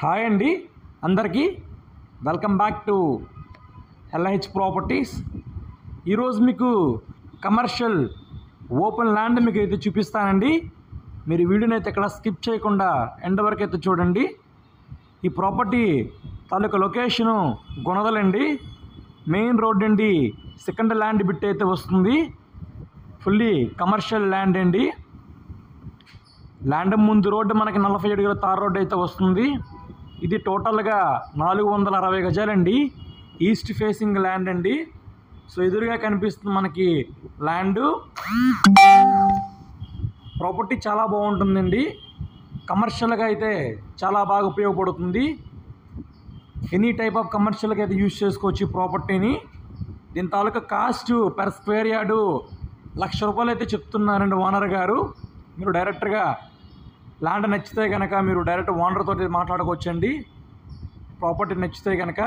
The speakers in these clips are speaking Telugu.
హాయ్ అండి అందరికీ వెల్కమ్ బ్యాక్ టు ఎల్ఐహెచ్ ప్రాపర్టీస్. ఈరోజు మీకు కమర్షియల్ ఓపెన్ ల్యాండ్ మీకు అయితే చూపిస్తానండి. మీరు వీడియోని అయితే ఎక్కడ స్కిప్ చేయకుండా ఎండ్ వరకు అయితే చూడండి. ఈ ప్రాపర్టీ తాలూకా లొకేషను గుణదలండి, మెయిన్ రోడ్ అండి. సెకండ్ ల్యాండ్ బిట్ అయితే వస్తుంది. ఫుల్లీ కమర్షియల్ ల్యాండ్ అండి. ల్యాండ్ ముందు రోడ్డు మనకి 47 అడుగుల తార్ రోడ్డు అయితే వస్తుంది. ఇది టోటల్గా 460 గజాలండి. ఈస్ట్ ఫేసింగ్ ల్యాండ్ అండి. సో ఎదురుగా కనిపిస్తుంది మనకి ల్యాండ్. ప్రాపర్టీ చాలా బాగుంటుందండి. కమర్షియల్గా అయితే చాలా బాగా ఉపయోగపడుతుంది. ఎనీ టైప్ ఆఫ్ కమర్షియల్గా అయితే యూజ్ చేసుకోవచ్చు ఈ ప్రాపర్టీని. దీని తాలూకా కాస్ట్ పర్ స్క్వేర్ యార్డు ₹1,00,000 అయితే చెప్తున్నారండి ఓనర్ గారు. మీరు డైరెక్ట్గా ల్యాండ్ నచ్చితే కనుక మీరు డైరెక్ట్ ఓనర్ తోటి మాట్లాడుకోవచ్చండి. ప్రాపర్టీ నచ్చితే కనుక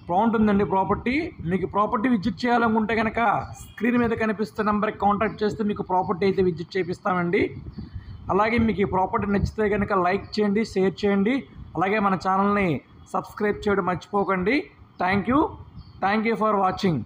బాగుంటుందండి ప్రాపర్టీ. మీకు ప్రాపర్టీ విజిట్ చేయాలనుకుంటే కనుక స్క్రీన్ మీద కనిపిస్తున్న నెంబర్కి కాంటాక్ట్ చేస్తే మీకు ప్రాపర్టీ అయితే విజిట్ చేపిస్తామండి. అలాగే మీకు ఈ ప్రాపర్టీ నచ్చితే కనుక లైక్ చేయండి, షేర్ చేయండి. అలాగే మన ఛానల్ని సబ్స్క్రైబ్ చేయడం మర్చిపోకండి. Thank you for watching.